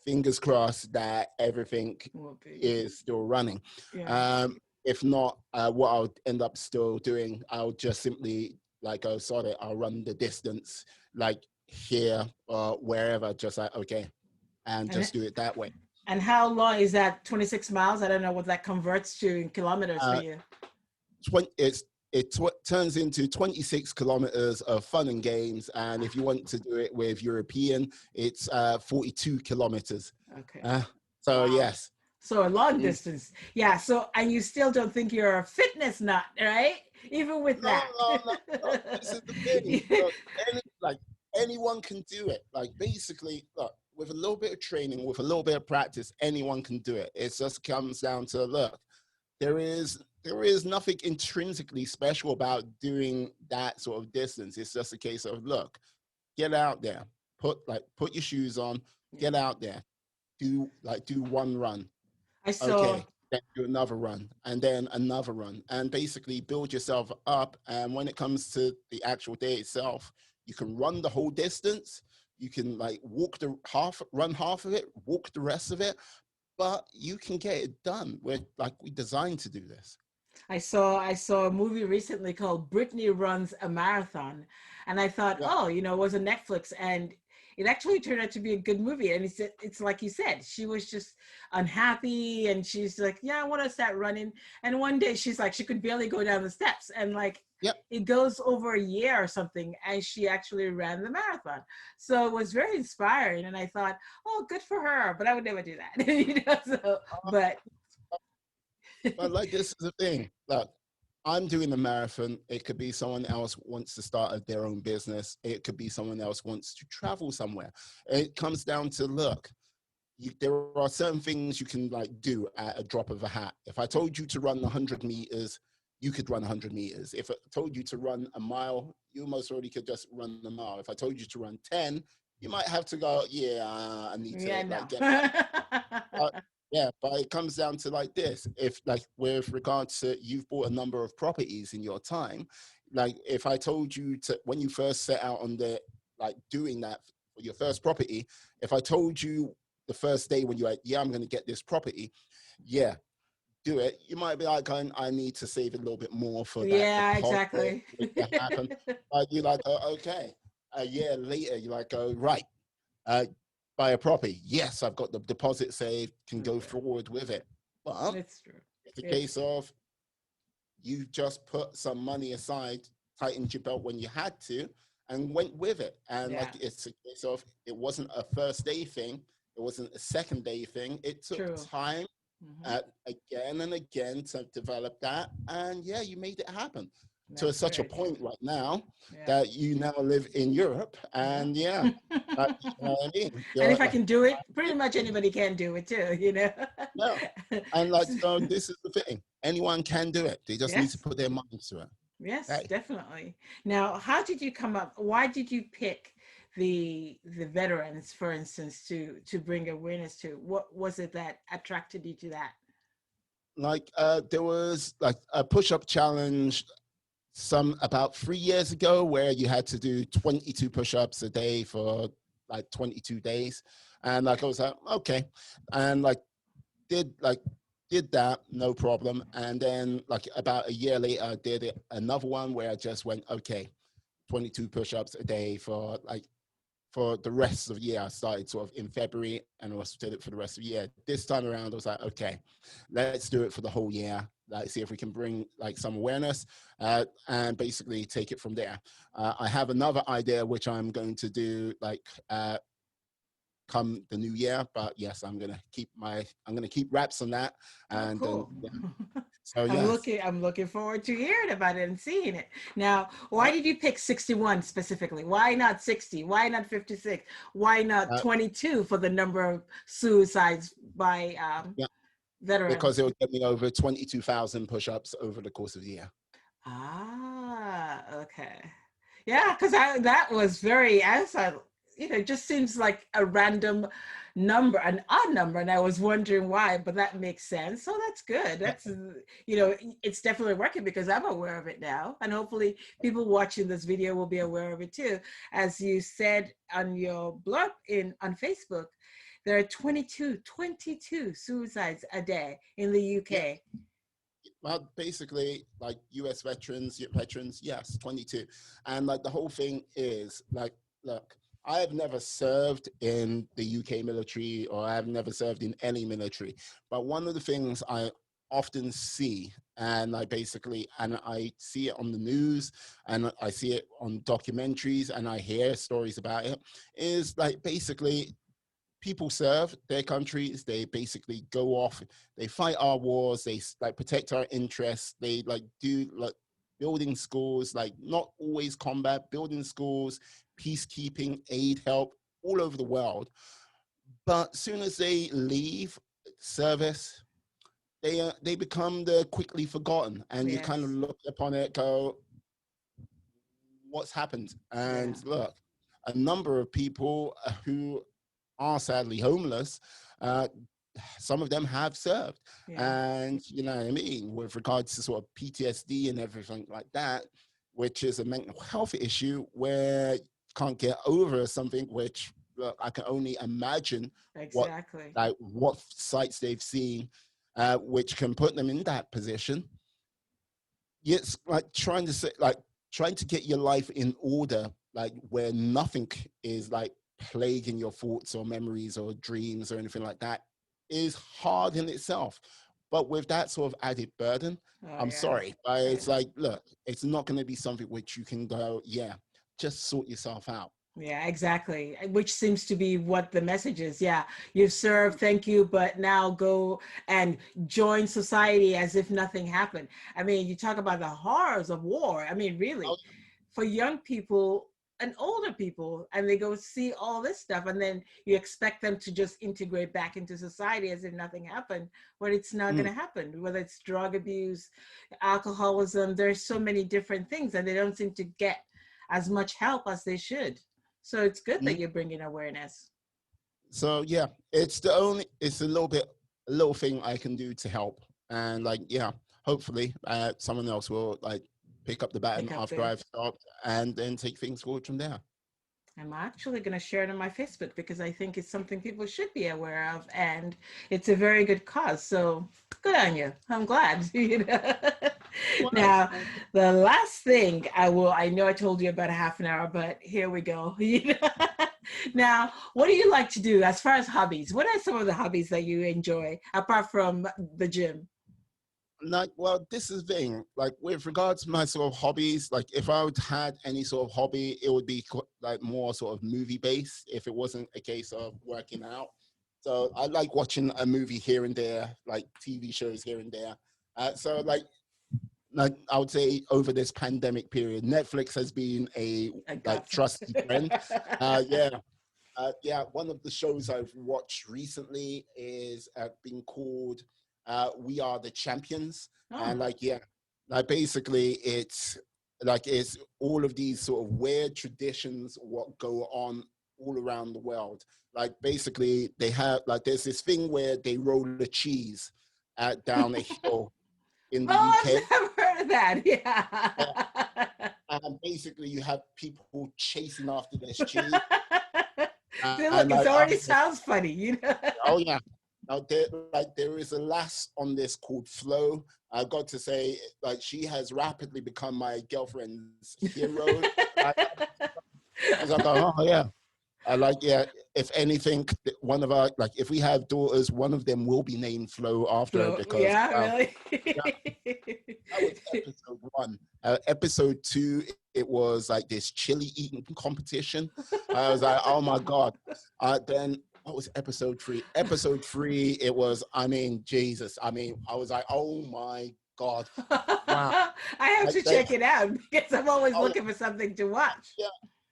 B: fingers crossed that everything
A: Will be.
B: is still running.
A: Yeah.
B: If not, what I'll end up still doing, I'll just simply like, oh, sorry, I'll run the distance like here or wherever, just like, okay, and
A: And
B: just do it that way.
A: and how long is that? 26 miles? I don't know what that converts to in kilometers for
B: Uh,
A: you.
B: 20, turns into 26 kilometers of fun and games. And if you want to do it with European, it's 42 kilometers.
A: Okay.
B: Uh, so
A: Wow.
B: yes.
A: So a long
B: Mm.
A: distance. Yeah. So, and you still don't think you're a fitness nut, right? Even with
B: No,
A: that.
B: no, no, no. This is the thing. Look, like anyone can do it. Like basically, look, with a little bit of training, with a little bit of practice, anyone can do it. It just comes down to, look, there is nothing intrinsically special about doing that sort of distance. It's just a case of, look, get out there, put your shoes on,
A: Yeah.
B: get out there, do one run.
A: I saw.
B: Okay, then do another run and then another run, and basically build yourself up. And when it comes to the actual day itself, you can run the whole distance. You can like run half of it, walk the rest of it, but you can get it done. We designed to do this.
A: I saw a movie recently called Brittany Runs a Marathon, and I thought,
B: Yeah.
A: oh, it was a Netflix, and it actually turned out to be a good movie. And it's like you said, she was just unhappy, and she's like, yeah, I want to start running. And one day she's like, she could barely go down the steps, and like
B: Yep.
A: it goes over a year or something, and she actually ran the marathon. So it was very inspiring, and I thought, oh, good for her, but I would never do that, So, but
B: But like this is the thing. Look, I'm doing a marathon. It could be someone else wants to start their own business. It could be someone else wants to travel somewhere. It comes down to, look, there are certain things you can like do at a drop of a hat. If I told you to run 100 meters, you could run 100 meters. If I told you to run a mile, you most already could just run a mile. If I told you to run 10, you might have to go, yeah, I need
A: yeah,
B: to like
A: no.
B: get uh, yeah, but it comes down to like this. If like with regards to you've bought a number of properties in your time, like if I told you to when you first set out on the like doing that for your first property, if I told you the first day when you're like, yeah, I'm gonna get this property, yeah, do it. You might be like, I need to save a little bit more for that
A: Yeah,
B: deposit
A: exactly.
B: to happen. But you're like, oh, okay. A year later, you're like, oh, right. Uh, buy a property. Yes, I've got the deposit saved, can go
A: Okay.
B: forward with it. But
A: It's true.
B: it's a
A: It's
B: case
A: true.
B: of you just put some money aside, tightened your belt when you had to, and went with it. And
A: Yeah,
B: like it's a case of it wasn't a first day thing, it wasn't a second day thing. It took
A: true.
B: time
A: Hmm.
B: again and again to develop that. And yeah, you made it happen to
A: That's
B: such a
A: very true.
B: point right now
A: Yeah.
B: that you now live in Europe.
A: Yeah.
B: And yeah, you know what I mean?
A: And
B: You're
A: if I
B: like,
A: can do it, pretty much anybody can do it too.
B: no. And like, so this is the thing. Anyone can do it. They just need to
A: Yes.
B: put their minds to it.
A: Yes,
B: Hey,
A: definitely. Now, how did you come up? Why did you pick the veterans, for instance, to bring awareness to? What was it that attracted you to that?
B: like there was like a push-up challenge some about 3 years ago where you had to do 22 push-ups a day for like 22 days. And like I was like, okay. And did like did that, no problem. And then like about a year later, I did another one where I just went, okay, 22 push-ups a day for like for the rest of the year. I started sort of in February and I did it for the rest of the year. This time around, I was like, okay, let's do it for the whole year. Like, see if we can bring like some awareness and basically take it from there. I have another idea, which I'm going to do like come the new year, but yes, I'm going to keep wraps on that.
A: Oh,
B: And then,
A: cool.
B: yeah. So
A: I'm
B: yes.
A: looking forward to hearing about it and seeing it. Now, why
B: Uh,
A: did you pick 61 specifically? Why not 60? Why not 56? Why not
B: uh,
A: 22 for the number of suicides by
B: yeah, because
A: veterans?
B: it would get me over 22,000 push-ups over the course of the year.
A: Ah, okay. Yeah, because I that was very outside, it just seems like a random number, an odd number, and I was wondering why, but that makes sense. So that's good.
B: Yeah.
A: It's definitely working because I'm aware of it now, and hopefully people watching this video will be aware of it too. As you said on your blog on Facebook, there are 22 suicides a day in the
B: Yeah.
A: UK.
B: Well, basically, like U.S. veterans, yes, 22. And like the whole thing is like, look, I have never served in the UK military, or I have never served in any military. But one of the things I often see, and I see it on the news, and I see it on documentaries, and I hear stories about it, is like basically people serve their countries. They basically go off, they fight our wars, they like protect our interests, they like do like building schools, like not always combat, building schools, peacekeeping, aid, help all over the world. But soon as they leave service, they become the quickly forgotten, and you kind of
A: Yes.
B: look upon it, go, what's happened?
A: Yeah.
B: And look, a number of people who are sadly homeless, uh, some of them have served.
A: Yeah.
B: And you know what I mean, with regards to sort of PTSD and everything like that, which is a mental health issue where you can't get over something, which look, I can only imagine what
A: Exactly.
B: what sites they've seen, which can put them in that position. It's like trying to get your life in order, like where nothing is like plaguing your thoughts or memories or dreams or anything like that, is hard in itself. But with that sort of added burden,
A: Oh
B: I'm
A: yeah.
B: sorry, but
A: Yeah.
B: it's like, look, it's not going to be something which you can go, yeah, just sort yourself out.
A: Yeah, exactly. Which seems to be what the message is. Yeah, you've served, thank you, but now go and join society as if nothing happened. I mean, you talk about the horrors of war. I mean,
B: Oh,
A: really, for young people and older people, and they go see all this stuff, and then you expect them to just integrate back into society as if nothing happened, but it's not going
B: mm,
A: to happen. Whether it's drug abuse, alcoholism, there's so many different things, and they don't seem to get as much help as they should. So it's good
B: mm.
A: that you're bringing awareness.
B: So yeah, it's a little thing I can do to help. And like, yeah, hopefully someone else will like pick up the baton
A: Pick up
B: after
A: the.
B: I've stopped and then take things forward from there.
A: I'm actually going to share it on my Facebook because I think it's something people should be aware of, and it's a very good cause. So good on you. I'm glad.
B: Likewise.
A: Now, the last thing I know I told you about a half an hour, but here we go. Now, what do you like to do as far as hobbies? What are some of the hobbies that you enjoy apart from the gym?
B: Like, well, this is the thing. Like, with regards to my sort of hobbies, like if I would had any sort of hobby, it would be like more sort of movie based. If it wasn't a case of working out, so I like watching a movie here and there, like TV shows here and there. So like I would say over this pandemic period, Netflix has been a
A: A
B: like
A: godsend.
B: trusty friend. Yeah, yeah, one of the shows I've watched recently is been called "We Are the Champions," and
A: Oh,
B: like, yeah, like basically it's all of these sort of weird traditions what go on all around the world. Like basically they have like there's this thing where they roll the cheese down a hill in the
A: oh,
B: UK.
A: I've never heard of that. Yeah.
B: And basically you have people chasing after this cheese.
A: See,
B: And
A: look, it
B: like,
A: already sounds funny.
B: oh yeah. Now there is a lass on this called Flo. I got to say, like, she has rapidly become my girlfriend's hero. I, as I go, oh yeah. I like, yeah, if anything, one of our, like, if we have daughters, one of them will be named Flo after her,
A: Flo,
B: because
A: yeah,
B: wow,
A: really.
B: yeah, that was episode 1. Episode 2, it was like this chili eating competition. I was like, oh my God. Then what was episode 3? Episode 3, it was, I mean, Jesus. I mean, I was like, oh my God. Wow.
A: I have
B: Like
A: to
B: they,
A: check it out because I'm always
B: oh
A: looking for something to watch.
B: yeah,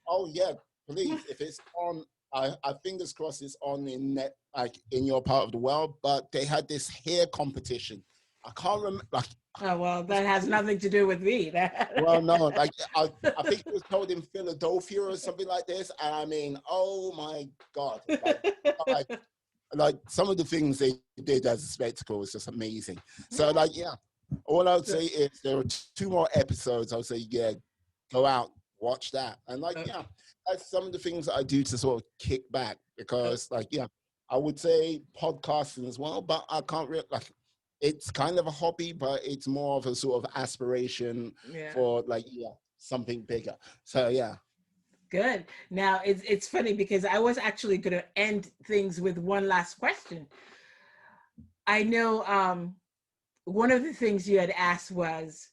B: oh yeah, please. If it's on, I fingers crossed it's on in net, like in your part of the world. But they had this hair competition. I can't remember, like,
A: Oh well, that has nothing to do with me.
B: well, no, like I think it was held in Philadelphia or something like this. And I mean, oh my God, like, like some of the things they did as a spectacle was just amazing. So like, yeah, all I would say is there are 2 more episodes. I would say, yeah, go out, watch that. And like, yeah, that's some of the things that I do to sort of kick back, because like, yeah, I would say podcasting as well, but I can't really, like, it's kind of a hobby, but it's more of a sort of aspiration
A: Yeah.
B: for like, yeah, something bigger. So yeah.
A: Good. Now it's funny because I was actually going to end things with one last question. I know one of the things you had asked was,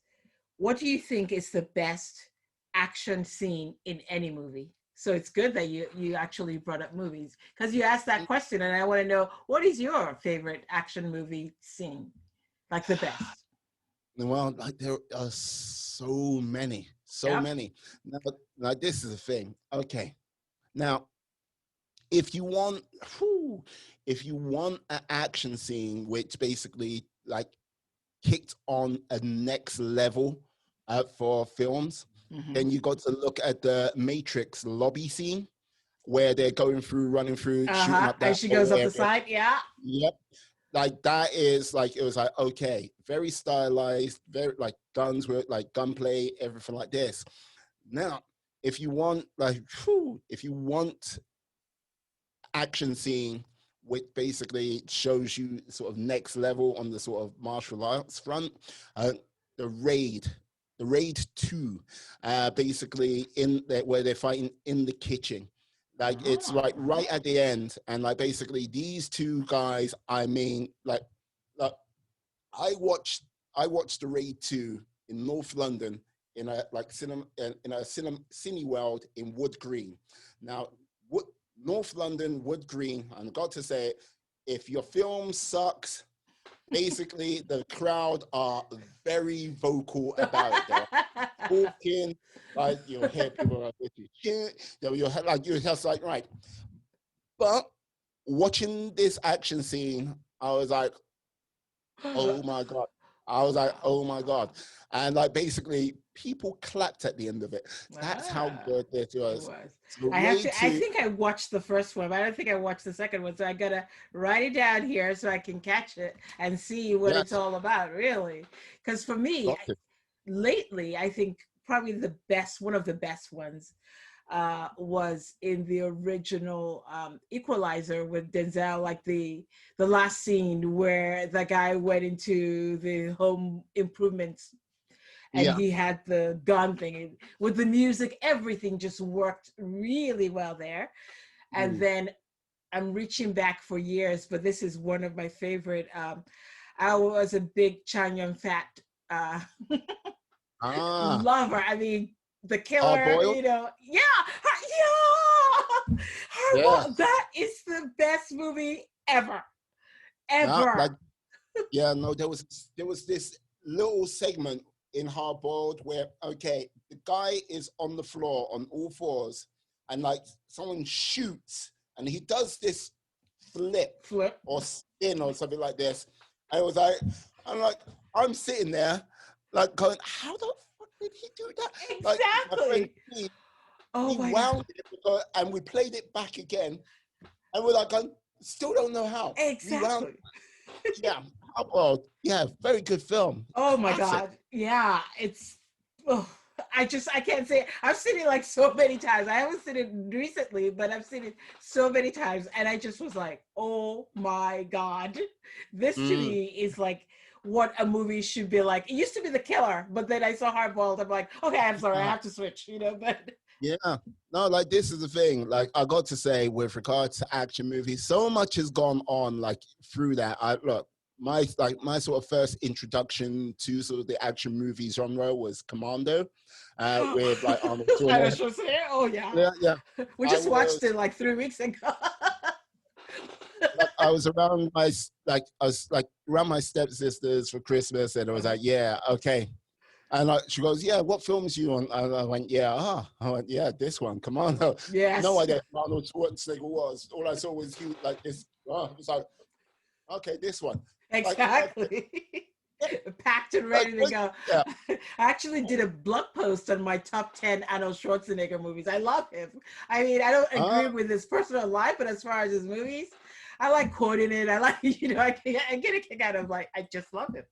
A: what do you think is the best action scene in any movie? So it's good that you actually brought up movies, because you asked that question, and I want to know, what is your favorite action movie scene, like the best?
B: Well, like there are so many, so
A: Yep.
B: many. Now this is the thing. Okay. Now, if you want, whew, if you want an action scene which basically like kicked on a next level for films,
A: Mm-hmm.
B: then you got to look at the Matrix lobby scene where they're going through, running through, shooting
A: Uh-huh.
B: up
A: And
B: that
A: she
B: whole
A: goes up the
B: area.
A: side. Yeah.
B: Yep. Like that is like, it was like, okay, very stylized, very like guns were like gunplay, everything like this. Now, if you want like, whew, if you want action scene which basically shows you sort of next level on the sort of martial arts front, uh, the raid the raid 2, basically in there where they're fighting in the kitchen, like it's like
A: Oh.
B: right at the end, and like basically these 2 guys, I mean, like I watched I watched the raid 2 in North London in a like cinema in a Cineworld in Wood Green. Now, North London, Wood Green, and I got to say, if your film sucks, basically the crowd are very vocal about it. They're talking, like you'll hear people like you'll hear, like you're just like, right. But watching this action scene, I was like, oh my God. I was like, oh my God. And like basically people clapped at the end of it. That's how
A: Ah,
B: good this
A: it
B: was.
A: was.
B: So
A: I have
B: Raid
A: to, I
B: 2,
A: think I watched the first one, but I don't think I watched the second one. So I gotta write it down here so I can catch it and see what it's
B: yes,
A: all about, really. Because for me,
B: got it.
A: lately, I think probably the best, one of the best ones, was in the original Equalizer with Denzel, like the last scene where the guy went into the home improvements and
B: Yeah.
A: he had the gun thing with the music. Everything just worked really well there. And
B: Mm.
A: then I'm reaching back for years, but this is one of my favorite. I was a big Chan Yun Fat uh,
B: Ah,
A: lover. I mean, the
B: hard
A: killer,
B: boiled.
A: yeah, yeah,
B: Yeah.
A: that is the best movie ever,
B: Like,
A: ever.
B: yeah, no, there was this little segment in Hard Boiled where, okay, the guy is on the floor on all fours, and like someone shoots, and he does this flip
A: Flip.
B: or spin or something like this. I was like, I'm like, I'm sitting there, like going, how the fuck did he do that? Like my friend,
A: Exactly. Oh
B: he
A: my God.
B: wound it, and we played it back again, and we're like, I still don't know how. Rewound,
A: Exactly.
B: yeah. Well, yeah, very good film.
A: Oh my
B: Classic.
A: God. Yeah, it's oh, I can't say it. I've seen it like so many times. I haven't seen it recently, but I've seen it so many times. And I just was like, oh my God. This to
B: Mm,
A: me is like what a movie should be like. It used to be The Killer, but then I saw Hardboiled. I'm like, okay, I'm sorry, I
B: ah,
A: have to switch, but
B: Yeah. No, like this is the thing. Like I got to say, with regards to action movies, so much has gone on like through that. I look, my sort of first introduction to sort of the action movie genre was Commando, with like Arnold
A: I was
B: Schwarzenegger.
A: just saying, oh yeah.
B: Yeah, yeah.
A: We
B: I
A: just watched
B: was
A: it like 3 weeks ago.
B: like I was around my I was like around my stepsisters for Christmas, and I was like, yeah, okay. And she goes, yeah, what films you on? And I went, yeah, I went, yeah, this one, Commando. No
A: Yes,
B: idea who Arnold Schwarzenegger was. All I saw was he like this. Oh, it was like, okay, this one. Like,
A: exactly. Packed and ready to go.
B: yeah.
A: I actually did a blog post on my top 10 Arnold Schwarzenegger movies. I love him. I mean, I don't agree
B: Uh,
A: with his personal life, but as far as his movies, I like quoting it. I like, I get a kick out of like, I just love him.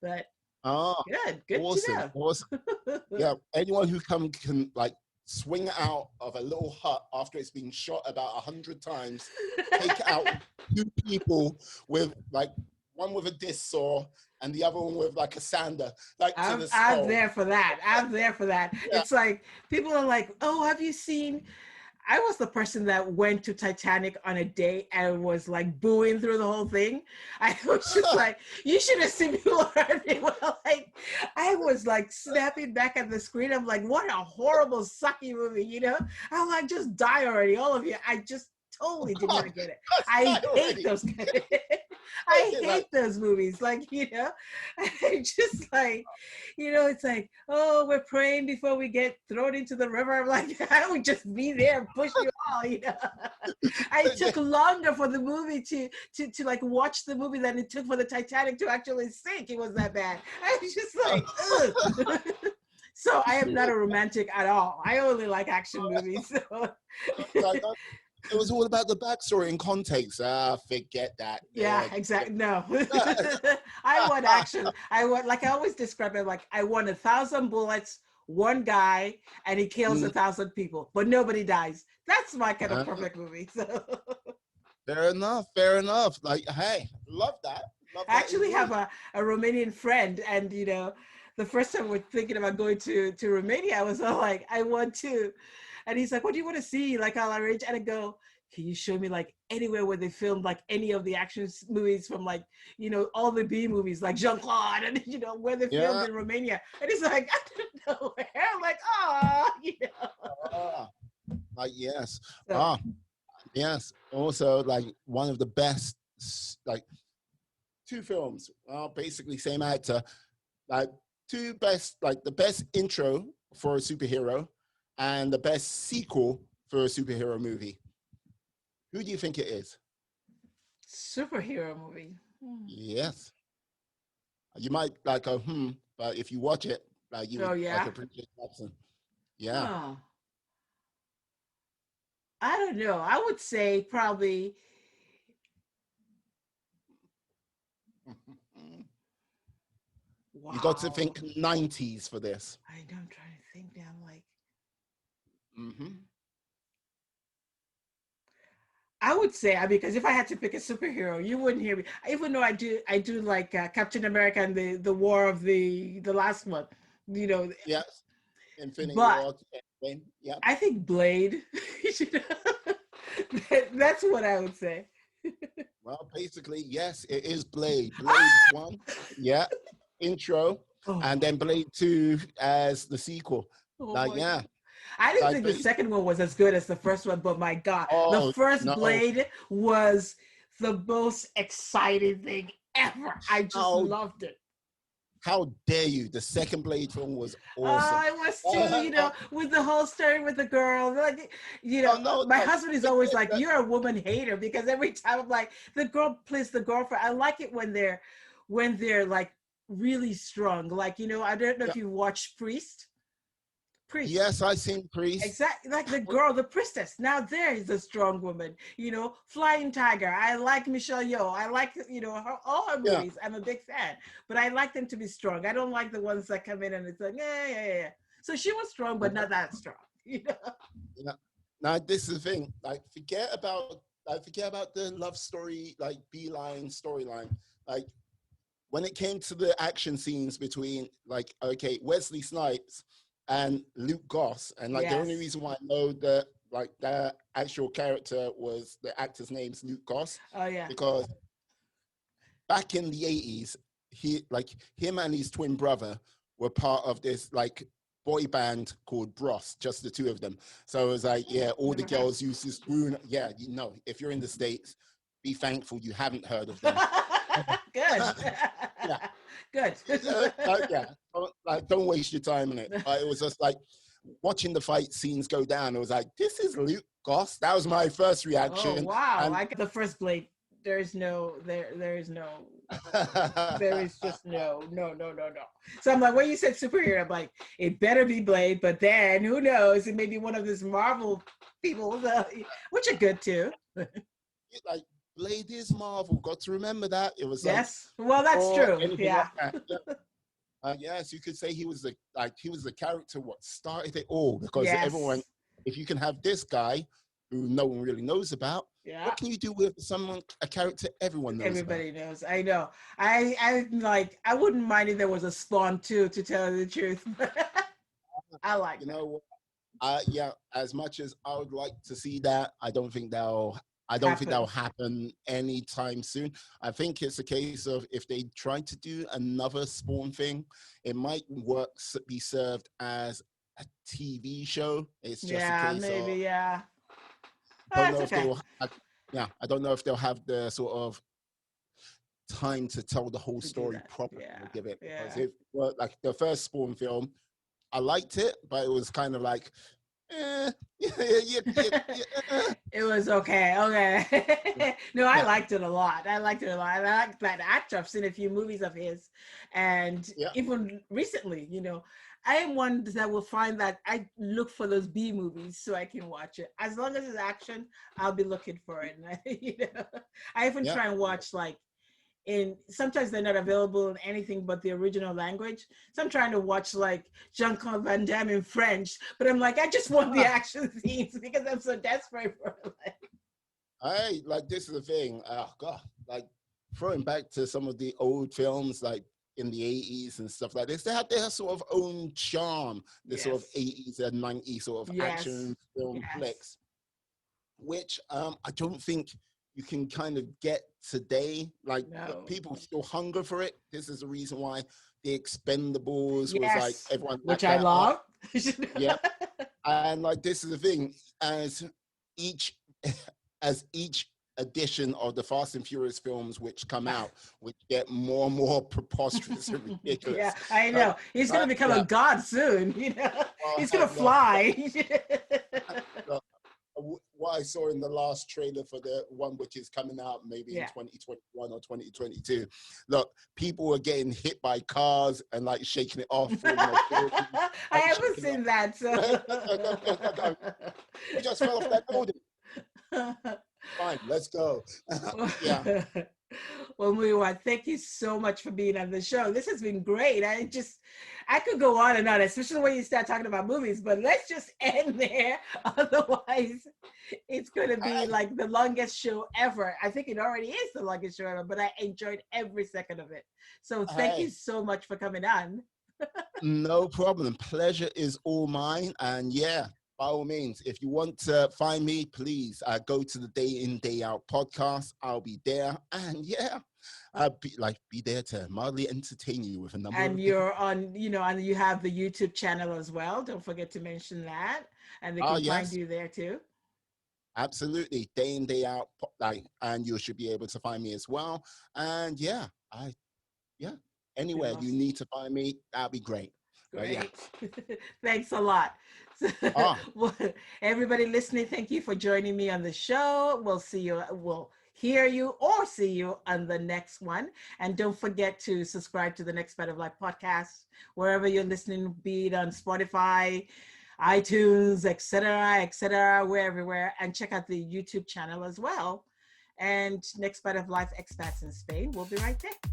A: But
B: uh,
A: good to
B: awesome, awesome.
A: know.
B: Yeah, anyone who can like swing out of a little hut after it's been shot about 100 times, take out two people with like one with a disc saw and the other one with like a sander, like to the
A: I'm
B: skull.
A: there for that. I'm there for that.
B: Yeah.
A: It's like people are like, "Oh, have you seen?" I was the person that went to Titanic on a day and was like booing through the whole thing. I was just like, "You should have seen people around me." Well, like, I was like snapping back at the screen. I'm like, "What a horrible, sucky movie!" I'm like, "Just die already, all of you." I just totally did not get it.
B: That's
A: I
B: not
A: hate
B: already.
A: those. I
B: Like,
A: hate those movies. Like, I just like, it's like, oh, we're praying before we get thrown into the river. I'm like, I would just be there and push you all. I took longer for the movie to like watch the movie than it took for the Titanic to actually sink. It was that bad. I was just like, ugh. So I am not a romantic at all. I only like action movies. So.
B: like, it was all about the backstory and context. Forget that.
A: Yeah, exactly. No, I want action. I want, like I always describe it, like I want 1,000 bullets, one guy, and he kills 1,000 people, but nobody dies. That's my kind of perfect movie. So
B: Fair enough. Fair enough. Like, hey, love that. Love
A: I
B: that
A: actually have
B: indeed.
A: a Romanian friend, and the first time we're thinking about going to Romania, I was all like, I want to, and he's like, what do you want to see? Like I'll arrange, and I go, can you show me like anywhere where they filmed like any of the action movies from like all the B movies like Jean Claude and where they filmed
B: Yeah.
A: in Romania, and he's like, I don't know where. I'm like, oh.
B: Ah, like, yes.
A: So
B: Ah, yes. Also, like, one of the best, like, two films, basically same actor, like, two best, like, the best intro for a superhero and the best sequel for a superhero movie. Who do you think it is?
A: superhero movie.
B: Yes. You might like a but if you watch it, like, you
A: Oh
B: would like
A: yeah.
B: appreciate Jackson. Yeah.
A: Oh, I don't know. I would say probably.
B: You got to
A: Wow.
B: think 90s for this.
A: I know. I'm trying to think now. Like,
B: Hmm.
A: I would say, because if I had to pick a superhero, you wouldn't hear me. Even though I do like Captain America and the War of the last one, you know.
B: Yes. Infinity
A: But
B: War. Yeah.
A: I think Blade. That's what I would say.
B: Well, basically, yes, it is Blade. Blade
A: Ah!
B: 1, yeah, intro,
A: Oh
B: and
A: my,
B: then Blade 2 as the sequel.
A: oh
B: Like,
A: my
B: yeah,
A: God. I didn't
B: like,
A: think the second one was as good as the first one, but my God, the
B: oh,
A: first
B: no.
A: Blade was the most exciting thing ever. I just
B: How,
A: loved it.
B: how dare you? The second Blade film was awesome.
A: I was too, with the whole story with the girl. Like,
B: oh, no,
A: my
B: no.
A: husband is always like, "You're a woman hater," because every time I'm like, the girl plays the girlfriend. I like it when they're like really strong. Like, I don't know
B: Yeah.
A: if you watch Priest.
B: Yes, I seen Priest.
A: Exactly, like the girl, the priestess. Now there is a strong woman. Flying Tiger. I like Michelle Yeoh. I like all her
B: Yeah.
A: movies. I'm a big fan, but I like them to be strong. I don't like the ones that come in and it's like yeah, yeah, yeah. So she was strong, but not that strong.
B: Yeah. Now this is the thing. Forget about the love story, like beeline storyline. Like, when it came to the action scenes between, like, okay, Wesley Snipes and Luke Goss. And like the only
A: Yes.
B: reason why I know that like the actual character was the actor's name's Luke Goss,
A: Oh yeah.
B: because back in the 80s, he like him and his twin brother were part of this like boy band called Bros, just the two of them. So it was like, yeah, all the
A: Never heard.
B: girls used to screw. Yeah, you know, if you're in the States, be thankful you haven't heard of them.
A: Good.
B: Yeah.
A: Good.
B: Yeah, don't waste your time on it. But it was just like watching the fight scenes go down. It was like, this is Luke Goss. That was my first
A: Oh
B: reaction.
A: wow!
B: And
A: I got the first Blade. There is no there is just no. So I'm like, when you said superhero, I'm like, it better be Blade, but then who knows? It may be one of these Marvel people, which are good too.
B: like Blade is Marvel. Got to remember that. It was like,
A: Yes, well, that's true.
B: anything
A: Yeah.
B: like that. Yeah. Yes, you could say he was the character what started it all, because
A: Yes.
B: everyone, if you can have this guy who no one really knows about,
A: Yeah.
B: what can you do with a character everyone knows
A: Everybody
B: about?
A: knows. I know. I like. I wouldn't mind if there was a Spawn too, to tell you the truth. I like.
B: You know, yeah. As much as I would like to see that, I don't think that'll happen anytime soon. I think it's a case of if they try to do another Spawn thing, it might be served as a TV show. It's just a case
A: maybe.
B: of
A: Yeah.
B: don't
A: That's
B: know if
A: okay.
B: I don't know if they'll have the sort of time to tell the whole story properly.
A: Yeah.
B: Give it, because
A: Yeah.
B: like the first Spawn film, I liked it, but it was kind of like,
A: It was okay. Okay. No, I liked it a lot. I liked that actor. I've seen a few movies of his, and
B: yeah.
A: even recently, I am one that will find that I look for those B movies so I can watch it. As long as it's action, I'll be looking for it. And I even
B: Yeah.
A: try and watch sometimes they're not available in anything but the original language. So I'm trying to watch like Jean-Claude Van Damme in French, but I'm like, I just want the action scenes because I'm so desperate for it.
B: Like this is the thing. Oh God, like throwing back to some of the old films, like in the 80s and stuff like this, they had their sort of own charm, the sort of 80s and 90s sort of action film flicks, which I don't think you can kind of get today. Like people still hunger for it. This is the reason why the Expendables was like everyone,
A: which I love.
B: Yeah, and like this is the thing, as each edition of the Fast and Furious films which come out, which get more and more preposterous and ridiculous.
A: Yeah, I know. He's going to become a god soon. He's going to fly.
B: What I saw in the last trailer for the one which is coming out maybe in 2021 or 2022, look, people were getting hit by cars and like shaking it off.
A: I haven't seen that. So.
B: We just fell off that building. Fine, let's go. Yeah.
A: Well, Muyiwa, thank you so much for being on the show. This has been great. I could go on and on, especially when you start talking about movies, but let's just end there. Otherwise, it's going to be like the longest show ever. I think it already is the longest show ever, but I enjoyed every second of it. So thank you so much for coming on.
B: No problem. Pleasure is all mine. And yeah, by all means, if you want to find me, please go to the Day In, Day Out podcast. I'll be there. And yeah, I'll be there to mildly entertain you with a number
A: and
B: of
A: you're on, and you have the YouTube channel as well. Don't forget to mention that. And they can find you there too.
B: Absolutely. Day In, Day Out, and you should be able to find me as well. And yeah, anywhere you need to find me, that'd be great.
A: Great. Thanks a lot. Well, everybody listening, thank you for joining me on the show. We'll hear you or see you on the next one. And don't forget to subscribe to the Next Bite of Life podcast, wherever you're listening, be it on Spotify, iTunes, etc., we're everywhere. And check out the YouTube channel as well. And Next Bite of Life Expats in Spain. We'll be right there.